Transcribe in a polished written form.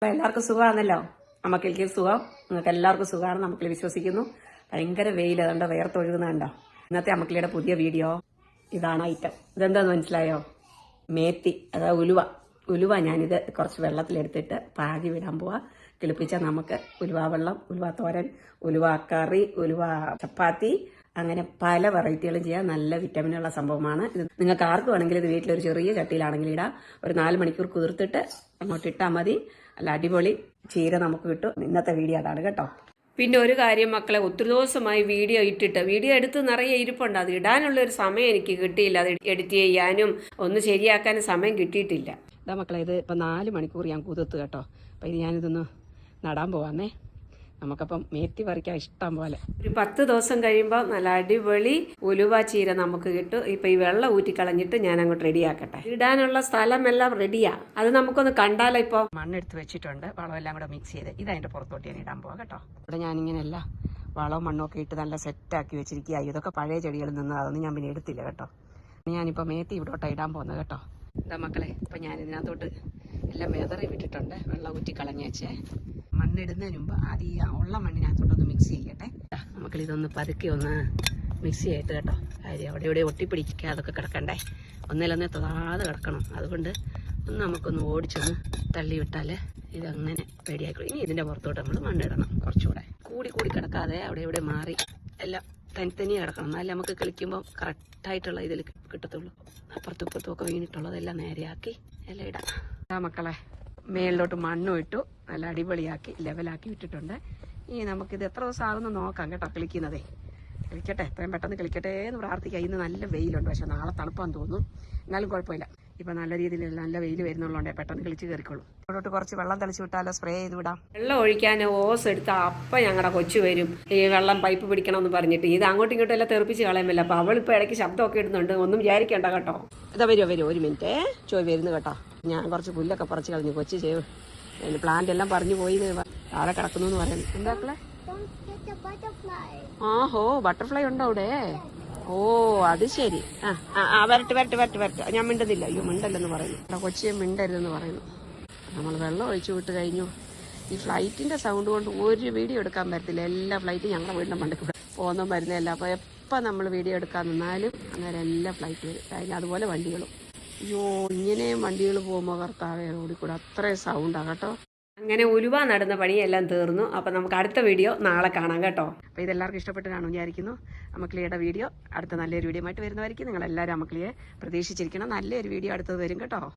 എല്ലാവർക്കും സുഖമാണല്ലോ. നമുക്കെനിക്ക് സുഖം, നിങ്ങൾക്ക് എല്ലാവർക്കും സുഖമാണ്. നമുക്കിൽ വിശ്വസിക്കുന്നു. ഭയങ്കര വെയിൽ, അതുകൊണ്ട് വേർത്തൊഴുകുന്നുണ്ടോ. ഇന്നത്തെ അമ്മക്കിളിയുടെ പുതിയ വീഡിയോ ഇതാണ് ഐറ്റം. ഇതെന്താന്ന് മനസ്സിലായോ? മേത്തി, അതായത് ഉലുവ ഞാനിത് കുറച്ച് വെള്ളത്തിലെടുത്തിട്ട് പാകി വിടാൻ പോവാ. കിളിപ്പിച്ചാൽ നമുക്ക് ഉലുവ വെള്ളം, ഉലുവ തോരൻ, ഉലുവ കറി, ഉലുവ ചപ്പാത്തി, അങ്ങനെ പല വെറൈറ്റികളും ചെയ്യാൻ നല്ല വിറ്റമിനുള്ള സംഭവമാണ് ഇത്. നിങ്ങൾക്ക് ആർക്ക് വേണമെങ്കിലും ഇത് വീട്ടിലൊരു ചെറിയ ചട്ടിയിലാണെങ്കിൽ ഇടാം. ഒരു 4 മണിക്കൂർ കുതിർത്തിട്ട് അങ്ങോട്ട് ഇട്ടാൽ മതി. അല്ല, അടിപൊളി ചീര നമുക്ക് കിട്ടും. ഇന്നത്തെ വീഡിയോ അതാണ് കേട്ടോ. പിന്നെ ഒരു കാര്യം മക്കളെ, ഒത്തിരി ദിവസമായി വീഡിയോ എടുത്ത് നിറയെ ഇരിപ്പുണ്ട്. അത് ഇടാനുള്ള ഒരു സമയം എനിക്ക് കിട്ടിയില്ല. അത് എഡിറ്റ് ചെയ്യാനും ഒന്ന് ശരിയാക്കാനും സമയം കിട്ടിയിട്ടില്ല. ഇതാ മക്കളെ, ഇത് ഇപ്പം 4 മണിക്കൂർ ഞാൻ കുതിർത്ത് കേട്ടോ. അപ്പം ഇത് ഞാനിതൊന്ന് നടാൻ പോവാന്നേ. നമുക്കപ്പം മേത്തി പറിക്കാൻ ഇഷ്ടം പോലെ. ഒരു 10 ദിവസം കഴിയുമ്പോൾ നല്ല അടിപൊളി ഉലുവ ചീര നമുക്ക് കിട്ടും. ഇപ്പം ഈ വെള്ളം ഊറ്റിക്കളഞ്ഞിട്ട് ഞാൻ അങ്ങോട്ട് റെഡിയാക്കട്ടെ. ഇടാനുള്ള സ്ഥലമെല്ലാം റെഡിയാ. അത് നമുക്കൊന്ന് കണ്ടാലോ. ഇപ്പോൾ മണ്ണെടുത്ത് വെച്ചിട്ടുണ്ട്, വളമെല്ലാം കൂടെ മിക്സ് ചെയ്ത് ഇതതിൻ്റെ പുറത്തോട്ട് ഞാൻ ഇടാൻ പോവാം കേട്ടോ. ഇവിടെ ഞാനിങ്ങനെയല്ല വളവും മണ്ണൊക്കെ ഇട്ട് നല്ല സെറ്റാക്കി വെച്ചിരിക്കുക. ഇതൊക്കെ പഴയ ചെടികളിൽ നിന്ന്, അതൊന്നും ഞാൻ പിന്നെ എടുത്തില്ല കേട്ടോ. ഞാനിപ്പോൾ മേത്തി ഇവിടോട്ടാണ് ഇടാൻ പോകുന്നത് കേട്ടോ. ഇതാ മക്കളെ, ഇപ്പം ഞാൻ ഇതിനകത്തോട്ട് എല്ലാം വെതറി വിട്ടിട്ടുണ്ട്. വെള്ളം ഊറ്റി കളഞ്ഞ് വെച്ചേ. മണ്ണിടുന്നതിന് മുമ്പ് ആദ്യം ഉള്ള മണ്ണിനകത്തോട്ടൊന്ന് മിക്സ് ചെയ്യട്ടെ. നമുക്കിതൊന്ന് പതുക്കെ ഒന്ന് മിക്സ് ചെയ്തിട്ട് കേട്ടോ. കാര്യം അവിടെ ഇവിടെ ഒട്ടിപ്പിടിക്കുക, അതൊക്കെ കിടക്കണ്ടേ. ഒന്നിലൊന്നേ തൊടാതെ കിടക്കണം. അതുകൊണ്ട് ഒന്ന് നമുക്കൊന്ന് ഓടിച്ചൊന്ന് തള്ളി വിട്ടാൽ ഇതങ്ങനെ റെഡിയാക്കി. ഇനി ഇതിൻ്റെ പുറത്തോട്ട് നമ്മൾ മണ്ണിടണം. കുറച്ചുകൂടെ കൂടി കിടക്കാതെ അവിടെ ഇവിടെ മാറി എല്ലാം തനിയെ കിടക്കണം. എന്നാലും നമുക്ക് കളിക്കുമ്പോൾ കറക്റ്റായിട്ടുള്ള ഇതിൽ കിട്ടത്തുള്ളൂ. അപ്പുറത്തും ഇപ്പുറത്തും ഒക്കെ വീണിട്ടുള്ളതെല്ലാം നേരെയാക്കി എല്ലാം ഇടാം. മക്കളെ, മേളിലോട്ട് മണ്ണും ഇട്ടു നല്ല അടിപൊളിയാക്കി ലെവലാക്കി വിട്ടിട്ടുണ്ട്. ഇനി നമുക്കിത് എത്ര ദിവസം ആകുമെന്ന് നോക്കാം കേട്ടോ. കളിക്കുന്നതേ കളിക്കട്ടെ, എത്രയും പെട്ടെന്ന് കളിക്കട്ടെ എന്ന് പ്രാർത്ഥിക്കാം. ഇന്ന് നല്ല വെയിലുണ്ട്, പക്ഷെ നാളെ തണുപ്പാന്ന് തോന്നുന്നു. എന്നാലും കുഴപ്പമില്ല. ഇപ്പം നല്ല രീതിയിൽ നല്ല വെയിൽ വരുന്നുള്ളതുകൊണ്ട് പെട്ടെന്ന് കളിച്ച് കയറിക്കോളും. ഇവിടോട്ട് കുറച്ച് വെള്ളം തളിച്ച് വിട്ടാലോ, സ്പ്രേ ചെയ്ത് വിടാം. വെള്ളം ഒഴിക്കാൻ ഓസ് എടുത്താൽ അപ്പം ഞങ്ങളുടെ കൊച്ചു വരും. ഈ വെള്ളം പൈപ്പ് പിടിക്കണമെന്ന് പറഞ്ഞിട്ട് ഇത് അങ്ങോട്ടും ഇങ്ങോട്ടും എല്ലാം തെറിപ്പിച്ച് കളയുമല്ലോ. അപ്പോൾ അവളിപ്പോൾ ഇടയ്ക്ക് ശബ്ദമൊക്കെ ഇടുന്നുണ്ട്. ഒന്നും വിചാരിക്കേണ്ട കേട്ടോ. ഇതാ വരുമോ ഒരു മിനിറ്റ് വരുന്നു കേട്ടോ. ഞാൻ കുറച്ച് പുല്ലൊക്കെ പറിച്ച് കളഞ്ഞു. കൊച്ചു ചെയ്യും പ്ലാന്റ് എല്ലാം പറഞ്ഞു പോയി താഴെ കിടക്കുന്നു എന്ന് പറയുന്നു. എന്താക്കളെ? ആഹോ, ബട്ടർഫ്ലൈ ഉണ്ടോ അവിടെ? ഓ, അത് ശരി. വരട്ടെ. ഞാൻ മിണ്ടുന്നില്ല. അയ്യോ, മിണ്ടല്ലെന്ന് പറയുന്നു. കൊച്ചിയെ മിണ്ടരുതെന്ന് പറയുന്നു. നമ്മൾ വെള്ളം ഒഴിച്ചു വിട്ട് കഴിഞ്ഞു. ഈ ഫ്ലൈറ്റിന്റെ സൗണ്ട് കൊണ്ട് ഒരു വീഡിയോ എടുക്കാൻ പറ്റത്തില്ല. എല്ലാ ഫ്ലൈറ്റും ഞങ്ങളുടെ വീടിന്റെ മണ്ടയ്ക്ക് പോകുന്ന വരുന്നതല്ല. അപ്പോൾ എപ്പോൾ നമ്മൾ വീഡിയോ എടുക്കാൻ നിന്നാലും അന്നേരം എല്ലാ ഫ്ലൈറ്റ് വരും. കഴിഞ്ഞ അതുപോലെ വണ്ടികളും. അയ്യോ, ഇങ്ങനെയും വണ്ടികൾ പോകുമ്പോൾ കർത്താവേ റോഡിൽ കൂടെ അത്രയും സൗണ്ടാണ് കേട്ടോ. അങ്ങനെ ഉലുവ നടുന്ന പണിയെല്ലാം തീർന്നു. അപ്പം നമുക്ക് അടുത്ത വീഡിയോ നാളെ കാണാം കേട്ടോ. അപ്പോൾ ഇതെല്ലാവർക്കും ഇഷ്ടപ്പെട്ടാണ് വിചാരിക്കുന്നു. അമ്മക്കിളിയുടെ വീഡിയോ അടുത്ത നല്ലൊരു വീഡിയോ ആയിട്ട് വരുന്നതായിരിക്കും. നിങ്ങളെല്ലാവരും അമ്മക്കിളിയെ പ്രതീക്ഷിച്ചിരിക്കണം. നല്ലൊരു വീഡിയോ അടുത്തത് വരും കേട്ടോ.